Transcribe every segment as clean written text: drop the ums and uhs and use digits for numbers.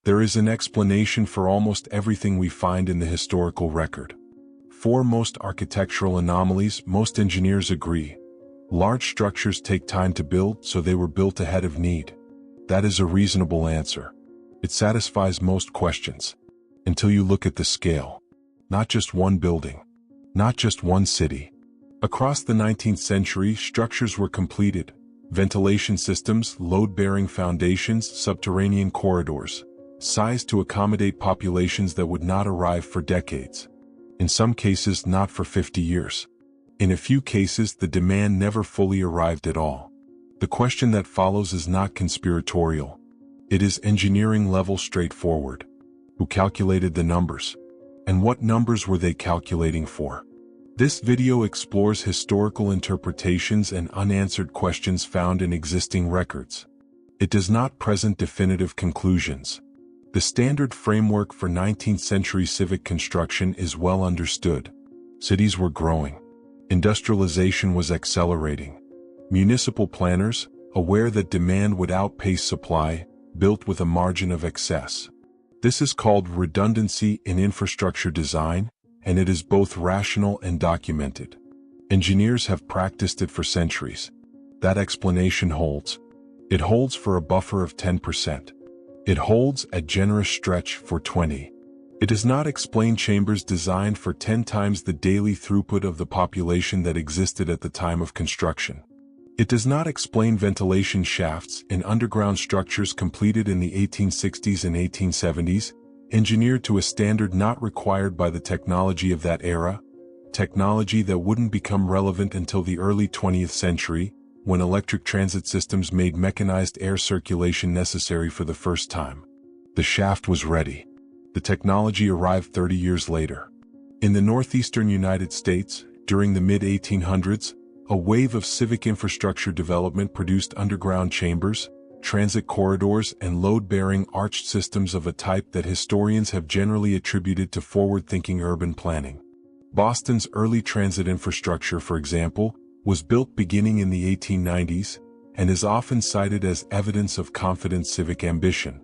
There is an explanation for almost everything we find in the historical record. For most architectural anomalies, most engineers agree. Large structures take time to build, so they were built ahead of need. That is a reasonable answer. It satisfies most questions. Until you look at the scale. Not just one building. Not just one city. Across the 19th century, structures were completed. Ventilation systems, load-bearing foundations, subterranean corridors, sized to accommodate populations that would not arrive for decades. In some cases, not for 50 years. In a few cases, the demand never fully arrived at all. The question that follows is not conspiratorial. It is engineering-level straightforward. Who calculated the numbers? And what numbers were they calculating for? This video explores historical interpretations and unanswered questions found in existing records. It does not present definitive conclusions. The standard framework for 19th century civic construction is well understood. Cities were growing. Industrialization was accelerating. Municipal planners, aware that demand would outpace supply, built with a margin of excess. This is called redundancy in infrastructure design, and it is both rational and documented. Engineers have practiced it for centuries. That explanation holds. It holds for a buffer of 10%. It holds a generous stretch for 20%. It does not explain chambers designed for 10 times the daily throughput of the population that existed at the time of construction. It does not explain ventilation shafts in underground structures completed in the 1860s and 1870s, engineered to a standard not required by the technology of that era, technology that wouldn't become relevant until the early 20th century, when electric transit systems made mechanized air circulation necessary for the first time. The shaft was ready. The technology arrived 30 years later. In the northeastern United States, during the mid-1800s, a wave of civic infrastructure development produced underground chambers, transit corridors, and load-bearing arched systems of a type that historians have generally attributed to forward-thinking urban planning. Boston's early transit infrastructure, for example, was built beginning in the 1890s, and is often cited as evidence of confident civic ambition.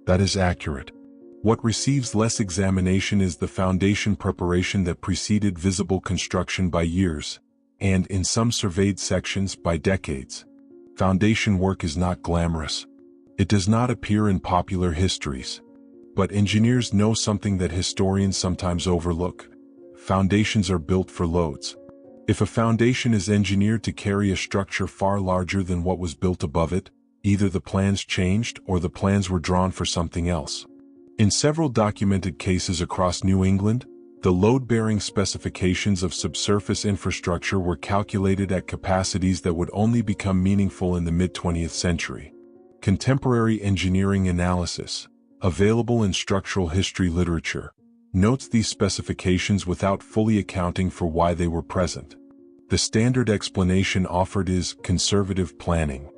That is accurate. What receives less examination is the foundation preparation that preceded visible construction by years, and in some surveyed sections by decades. Foundation work is not glamorous. It does not appear in popular histories. But engineers know something that historians sometimes overlook. Foundations are built for loads. If a foundation is engineered to carry a structure far larger than what was built above it, either the plans changed or the plans were drawn for something else. In several documented cases across New England, the load-bearing specifications of subsurface infrastructure were calculated at capacities that would only become meaningful in the mid-20th century. Contemporary engineering analysis, available in structural history literature, notes these specifications without fully accounting for why they were present. The standard explanation offered is conservative planning.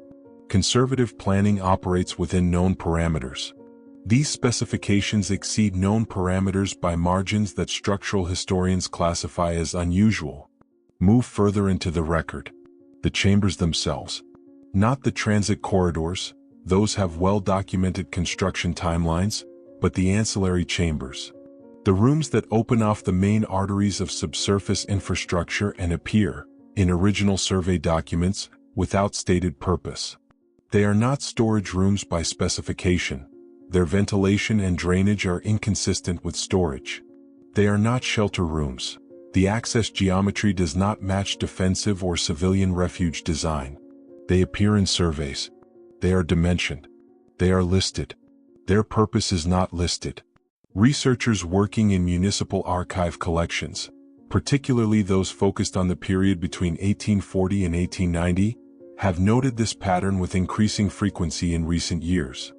Conservative planning operates within known parameters. These specifications exceed known parameters by margins that structural historians classify as unusual. Move further into the record. The chambers themselves. Not the transit corridors, those have well-documented construction timelines, but the ancillary chambers. The rooms that open off the main arteries of subsurface infrastructure and appear, in original survey documents, without stated purpose. They are not storage rooms by specification. Their ventilation and drainage are inconsistent with storage. They are not shelter rooms. The access geometry does not match defensive or civilian refuge design. They appear in surveys. They are dimensioned. They are listed. Their purpose is not listed. Researchers working in municipal archive collections, particularly those focused on the period between 1840 and 1890, have noted this pattern with increasing frequency in recent years.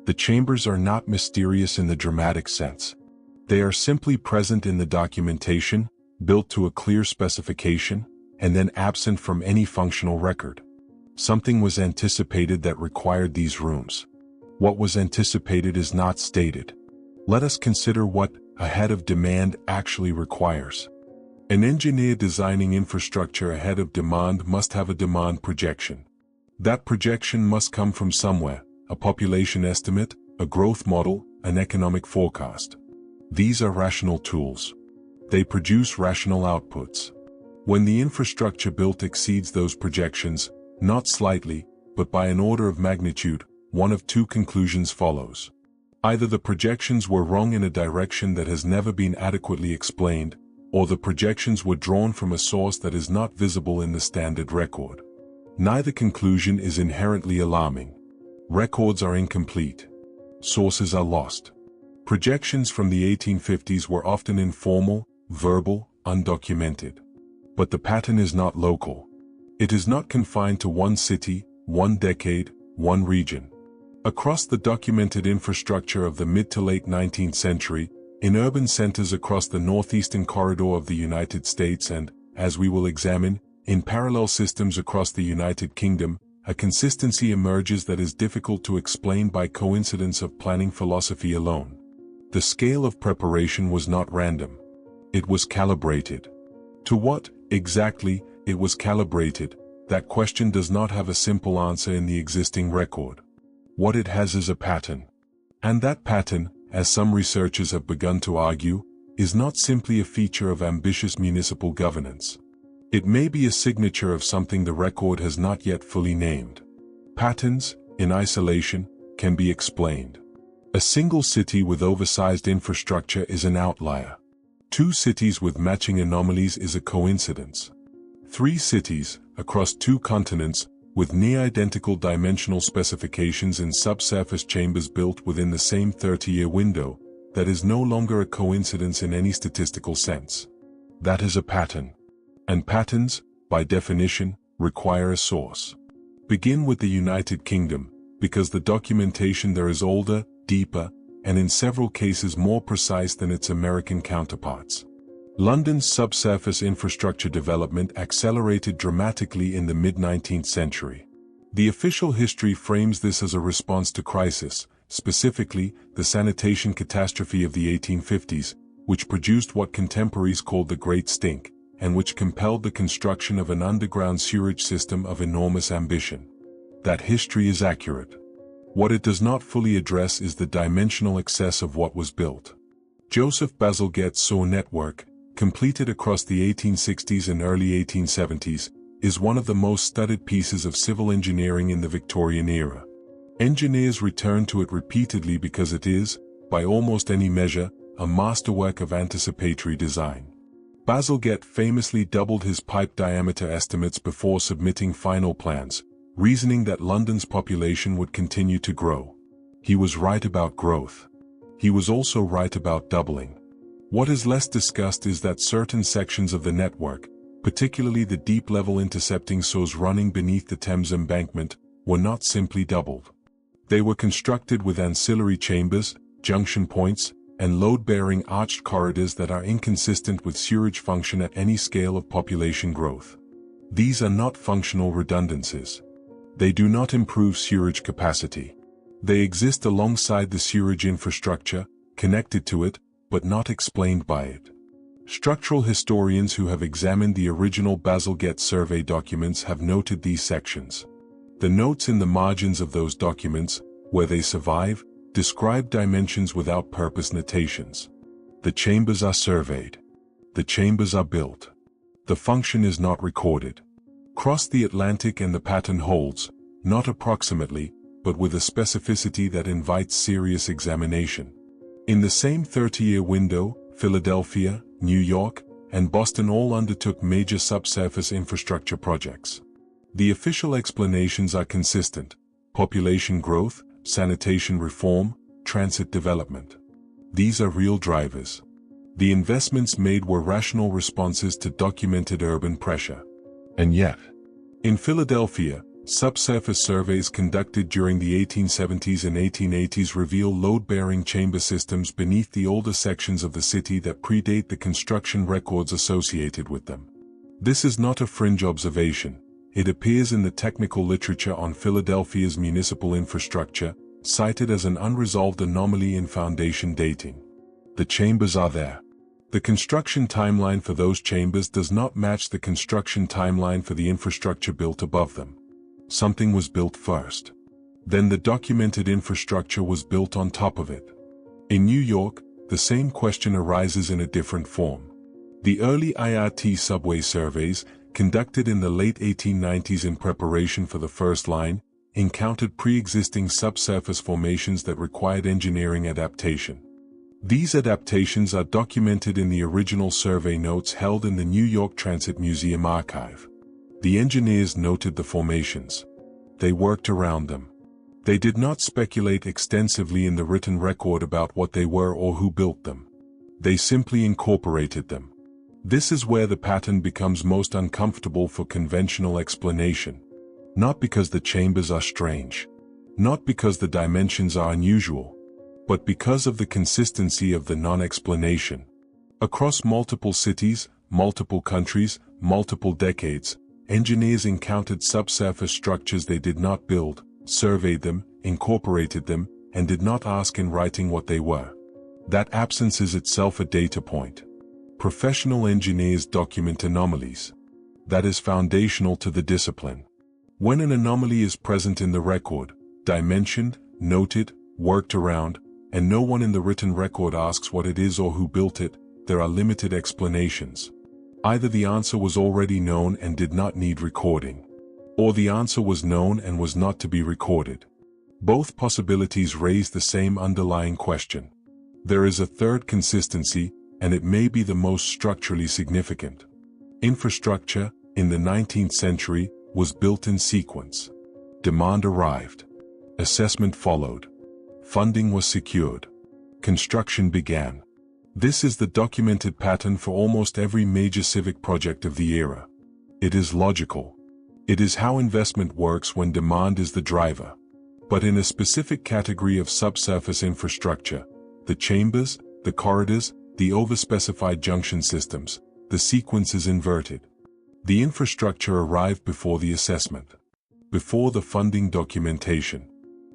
The chambers are not mysterious in the dramatic sense. They are simply present in the documentation, built to a clear specification, and then absent from any functional record. Something was anticipated that required these rooms. What was anticipated is not stated. Let us consider what ahead of demand actually requires. An engineer designing infrastructure ahead of demand must have a demand projection. That projection must come from somewhere. A population estimate, a growth model, an economic forecast. These are rational tools. They produce rational outputs. When the infrastructure built exceeds those projections, not slightly, but by an order of magnitude, one of two conclusions follows. Either the projections were wrong in a direction that has never been adequately explained, or the projections were drawn from a source that is not visible in the standard record. Neither conclusion is inherently alarming. Records are incomplete. Sources are lost. Projections from the 1850s were often informal, verbal, undocumented. But the pattern is not local. It is not confined to one city, one decade, one region. Across the documented infrastructure of the mid to late 19th century, in urban centers across the northeastern corridor of the United States and, as we will examine, in parallel systems across the United Kingdom, a consistency emerges that is difficult to explain by coincidence of planning philosophy alone. The scale of preparation was not random. It was calibrated. To what, exactly, it was calibrated, that question does not have a simple answer in the existing record. What it has is a pattern. And that pattern, as some researchers have begun to argue, is not simply a feature of ambitious municipal governance. It may be a signature of something the record has not yet fully named. Patterns, in isolation, can be explained. A single city with oversized infrastructure is an outlier. 2 cities with matching anomalies is a coincidence. 3 cities, across 2 continents, with near-identical dimensional specifications in subsurface chambers built within the same 30-year window, that is no longer a coincidence in any statistical sense. That is a pattern. And patterns, by definition, require a source. Begin with the United Kingdom, because the documentation there is older, deeper, and in several cases more precise than its American counterparts. London's subsurface infrastructure development accelerated dramatically in the mid-19th century. The official history frames this as a response to crisis, specifically, the sanitation catastrophe of the 1850s, which produced what contemporaries called the Great Stink, and which compelled the construction of an underground sewerage system of enormous ambition. That history is accurate. What it does not fully address is the dimensional excess of what was built. Joseph Bazalgette's sewer network, completed across the 1860s and early 1870s, is one of the most studied pieces of civil engineering in the Victorian era. Engineers return to it repeatedly because it is, by almost any measure, a masterwork of anticipatory design. Bazalgette famously doubled his pipe diameter estimates before submitting final plans, reasoning that London's population would continue to grow. He was right about growth. He was also right about doubling. What is less discussed is that certain sections of the network, particularly the deep-level intercepting sews running beneath the Thames embankment, were not simply doubled. They were constructed with ancillary chambers, junction points, and load-bearing arched corridors that are inconsistent with sewerage function at any scale of population growth. These are not functional redundancies. They do not improve sewerage capacity. They exist alongside the sewerage infrastructure, connected to it, but not explained by it. Structural historians who have examined the original Bazalgette survey documents have noted these sections. The notes in the margins of those documents, where they survive, describe dimensions without purpose notations. The chambers are surveyed. The chambers are built. The function is not recorded. Cross the Atlantic and the pattern holds, not approximately, but with a specificity that invites serious examination. In the same 30-year window, Philadelphia, New York, and Boston all undertook major subsurface infrastructure projects. The official explanations are consistent: population growth, sanitation reform, transit development. These are real drivers. The investments made were rational responses to documented urban pressure. And yet, in Philadelphia, subsurface surveys conducted during the 1870s and 1880s reveal load-bearing chamber systems beneath the older sections of the city that predate the construction records associated with them. This is not a fringe observation. It appears in the technical literature on Philadelphia's municipal infrastructure, cited as an unresolved anomaly in foundation dating. The chambers are there. The construction timeline for those chambers does not match the construction timeline for the infrastructure built above them. Something was built first. Then the documented infrastructure was built on top of it. In New York, the same question arises in a different form. The early IRT subway surveys, conducted in the late 1890s in preparation for the first line, encountered pre-existing subsurface formations that required engineering adaptation. These adaptations are documented in the original survey notes held in the New York Transit Museum archive. The engineers noted the formations. They worked around them. They did not speculate extensively in the written record about what they were or who built them. They simply incorporated them. This is where the pattern becomes most uncomfortable for conventional explanation. Not because the chambers are strange, not because the dimensions are unusual, but because of the consistency of the non-explanation. Across multiple cities, multiple countries, multiple decades, engineers encountered subsurface structures they did not build, surveyed them, incorporated them, and did not ask in writing what they were. That absence is itself a data point. Professional engineers document anomalies. That is foundational to the discipline. When an anomaly is present in the record, dimensioned, noted, worked around, and no one in the written record asks what it is or who built it, there are limited explanations. Either the answer was already known and did not need recording, or the answer was known and was not to be recorded. Both possibilities raise the same underlying question. There is a third consistency, and it may be the most structurally significant. Infrastructure, in the 19th century, was built in sequence. Demand arrived. Assessment followed. Funding was secured. Construction began. This is the documented pattern for almost every major civic project of the era. It is logical. It is how investment works when demand is the driver. But in a specific category of subsurface infrastructure, the chambers, the corridors, the overspecified junction systems, the sequence is inverted. The infrastructure arrived before the assessment, before the funding documentation.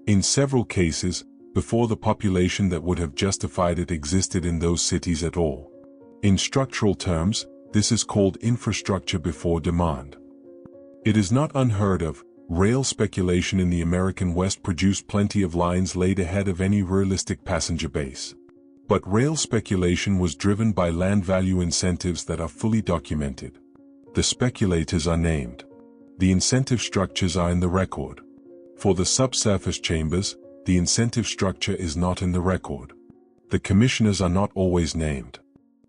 In several cases, before the population that would have justified it existed in those cities at all. In structural terms, this is called infrastructure before demand. It is not unheard of. Rail speculation in the American West produced plenty of lines laid ahead of any realistic passenger base. But rail speculation was driven by land value incentives that are fully documented. The speculators are named. The incentive structures are in the record. For the subsurface chambers, the incentive structure is not in the record. The commissioners are not always named.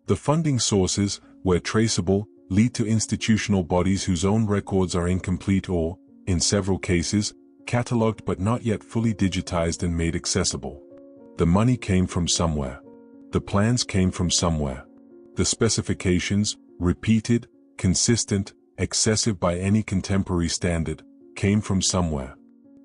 The funding sources, where traceable, lead to institutional bodies whose own records are incomplete or, in several cases, catalogued but not yet fully digitized and made accessible. The money came from somewhere. The plans came from somewhere. The specifications, repeated, consistent, excessive by any contemporary standard, came from somewhere.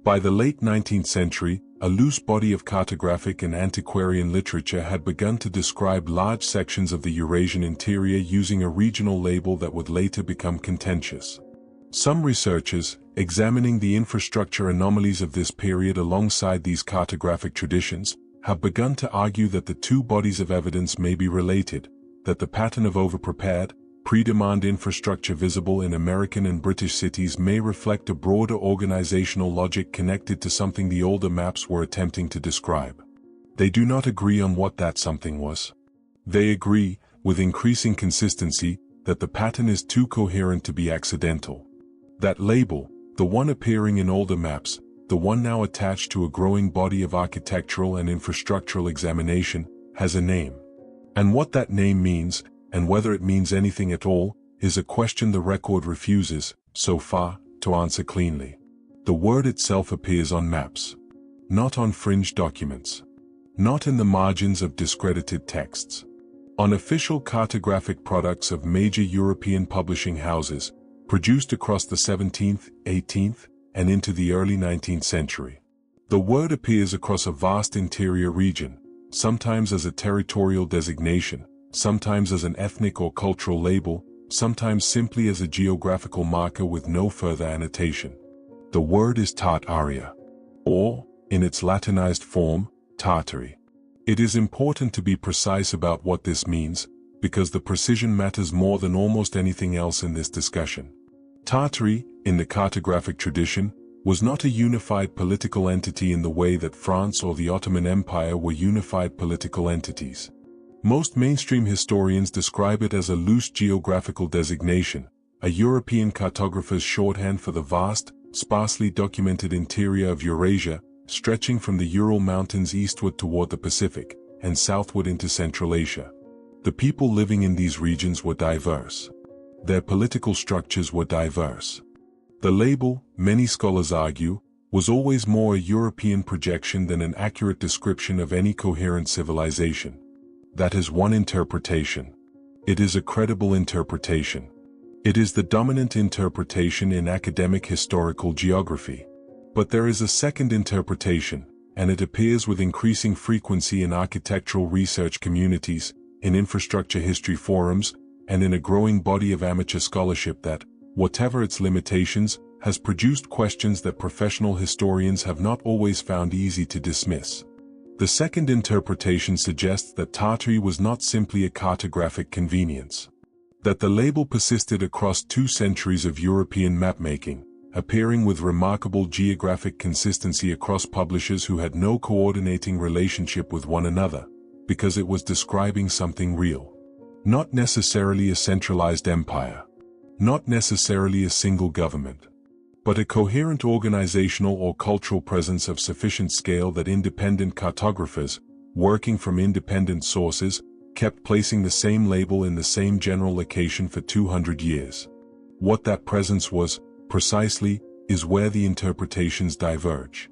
By the late 19th century, a loose body of cartographic and antiquarian literature had begun to describe large sections of the Eurasian interior using a regional label that would later become contentious. Some researchers, examining the infrastructure anomalies of this period alongside these cartographic traditions, have begun to argue that the two bodies of evidence may be related, that the pattern of overprepared, pre-demand infrastructure visible in American and British cities may reflect a broader organizational logic connected to something the older maps were attempting to describe. They do not agree on what that something was. They agree, with increasing consistency, that the pattern is too coherent to be accidental. That label, the one appearing in older maps, the one now attached to a growing body of architectural and infrastructural examination, has a name. And what that name means, and whether it means anything at all, is a question the record refuses, so far, to answer cleanly. The word itself appears on maps. Not on fringe documents. Not in the margins of discredited texts. On official cartographic products of major European publishing houses, produced across the 17th, 18th, and into the early 19th century. The word appears across a vast interior region, sometimes as a territorial designation, sometimes as an ethnic or cultural label, sometimes simply as a geographical marker with no further annotation. The word is Tartaria, or, in its Latinized form, Tartary. It is important to be precise about what this means, because the precision matters more than almost anything else in this discussion. Tartary, in the cartographic tradition, was not a unified political entity in the way that France or the Ottoman Empire were unified political entities. Most mainstream historians describe it as a loose geographical designation, a European cartographer's shorthand for the vast, sparsely documented interior of Eurasia, stretching from the Ural Mountains eastward toward the Pacific, and southward into Central Asia. The people living in these regions were diverse. Their political structures were diverse. The label, many scholars argue, was always more a European projection than an accurate description of any coherent civilization. That is one interpretation. It is a credible interpretation. It is the dominant interpretation in academic historical geography. But there is a second interpretation, and it appears with increasing frequency in architectural research communities, in infrastructure history forums, and in a growing body of amateur scholarship that, whatever its limitations, has produced questions that professional historians have not always found easy to dismiss. The second interpretation suggests that Tartary was not simply a cartographic convenience. That the label persisted across 2 centuries of European mapmaking, appearing with remarkable geographic consistency across publishers who had no coordinating relationship with one another, because it was describing something real. Not necessarily a centralized empire. Not necessarily a single government. But a coherent organizational or cultural presence of sufficient scale that independent cartographers, working from independent sources, kept placing the same label in the same general location for 200 years. What that presence was, precisely, is where the interpretations diverge.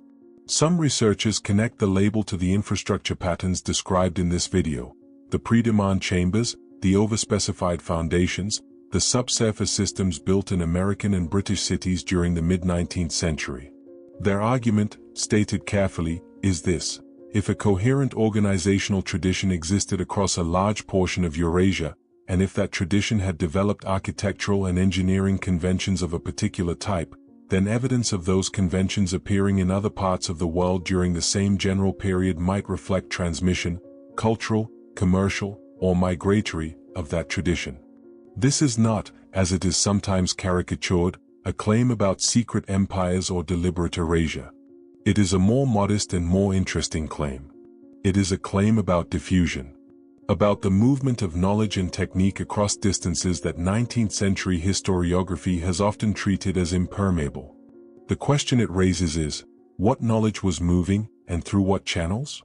Some researchers connect the label to the infrastructure patterns described in this video, the pre-demand chambers, the overspecified foundations, the subsurface systems built in American and British cities during the mid-19th century. Their argument, stated carefully, is this: if a coherent organizational tradition existed across a large portion of Eurasia, and if that tradition had developed architectural and engineering conventions of a particular type, then evidence of those conventions appearing in other parts of the world during the same general period might reflect transmission, cultural, commercial, or migratory, of that tradition. This is not, as it is sometimes caricatured, a claim about secret empires or deliberate erasure. It is a more modest and more interesting claim. It is a claim about diffusion. About the movement of knowledge and technique across distances that 19th century historiography has often treated as impermeable. The question it raises is, what knowledge was moving, and through what channels?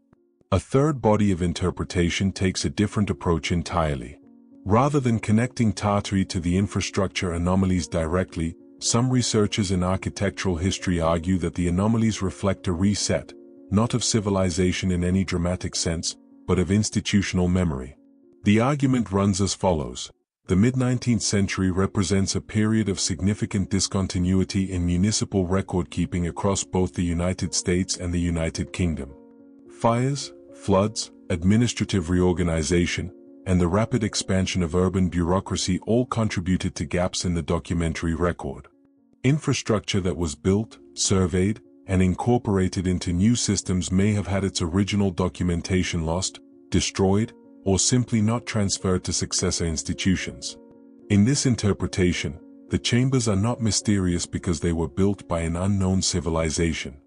A third body of interpretation takes a different approach entirely. Rather than connecting Tartary to the infrastructure anomalies directly, some researchers in architectural history argue that the anomalies reflect a reset, not of civilization in any dramatic sense, but of institutional memory. The argument runs as follows. The mid-19th century represents a period of significant discontinuity in municipal record-keeping across both the United States and the United Kingdom. Fires, floods, administrative reorganization, and the rapid expansion of urban bureaucracy all contributed to gaps in the documentary record. Infrastructure that was built, surveyed, and incorporated into new systems may have had its original documentation lost, destroyed, or simply not transferred to successor institutions. In this interpretation, the chambers are not mysterious because they were built by an unknown civilization.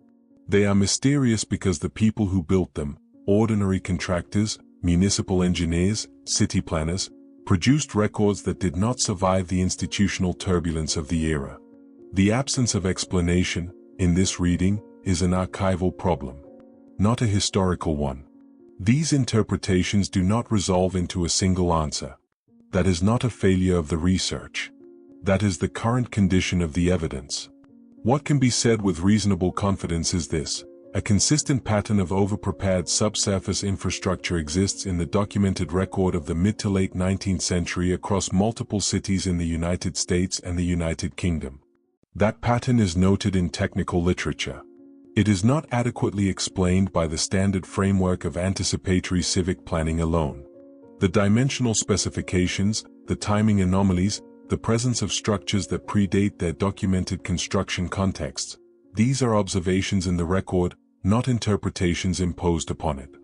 They are mysterious because the people who built them, ordinary contractors, municipal engineers, city planners, produced records that did not survive the institutional turbulence of the era. The absence of explanation, in this reading, is an archival problem, not a historical one. These interpretations do not resolve into a single answer. That is not a failure of the research. That is the current condition of the evidence. What can be said with reasonable confidence is this: a consistent pattern of over-prepared subsurface infrastructure exists in the documented record of the mid to late 19th century across multiple cities in the United States and the United Kingdom. That pattern is noted in technical literature. It is not adequately explained by the standard framework of anticipatory civic planning alone. The dimensional specifications, the timing anomalies, the presence of structures that predate their documented construction contexts, these are observations in the record, not interpretations imposed upon it.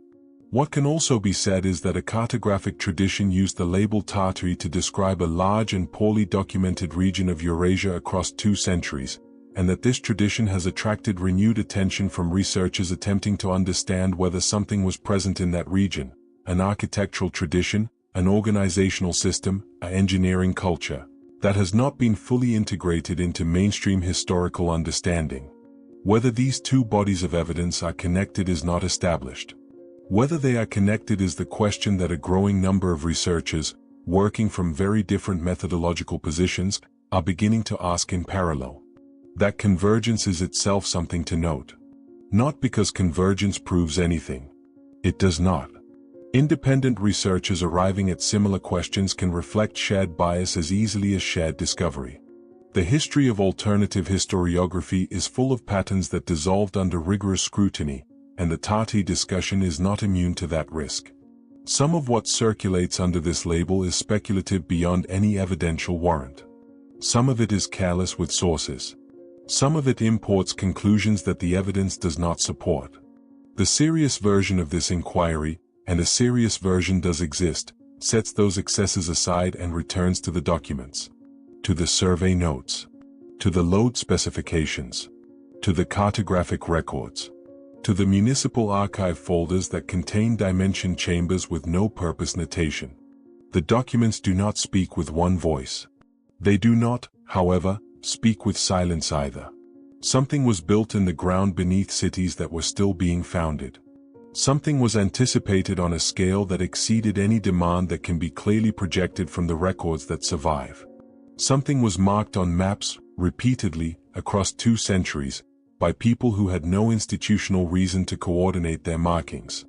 What can also be said is that a cartographic tradition used the label Tartary to describe a large and poorly documented region of Eurasia across 2 centuries, and that this tradition has attracted renewed attention from researchers attempting to understand whether something was present in that region, an architectural tradition, an organizational system, an engineering culture, that has not been fully integrated into mainstream historical understanding. Whether these two bodies of evidence are connected is not established. Whether they are connected is the question that a growing number of researchers, working from very different methodological positions, are beginning to ask in parallel. That convergence is itself something to note. Not because convergence proves anything. It does not. Independent researchers arriving at similar questions can reflect shared bias as easily as shared discovery. The history of alternative historiography is full of patterns that dissolved under rigorous scrutiny, and the Tartaria discussion is not immune to that risk. Some of what circulates under this label is speculative beyond any evidential warrant. Some of it is careless with sources. Some of it imports conclusions that the evidence does not support. The serious version of this inquiry, and a serious version does exist, sets those excesses aside and returns to the documents, to the survey notes, to the load specifications, to the cartographic records, to the municipal archive folders that contain dimension chambers with no purpose notation. The documents do not speak with one voice. They do not, however, speak with silence either. Something was built in the ground beneath cities that were still being founded. Something was anticipated on a scale that exceeded any demand that can be clearly projected from the records that survive. Something was marked on maps, repeatedly, across 2 centuries, by people who had no institutional reason to coordinate their markings.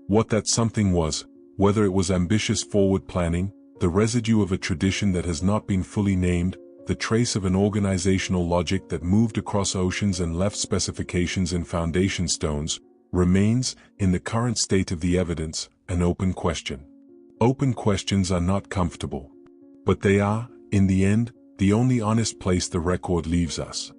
What that something was, whether it was ambitious forward planning, the residue of a tradition that has not been fully named, the trace of an organizational logic that moved across oceans and left specifications in foundation stones, remains, in the current state of the evidence, an open question. Open questions are not comfortable. But they are, in the end, the only honest place the record leaves us.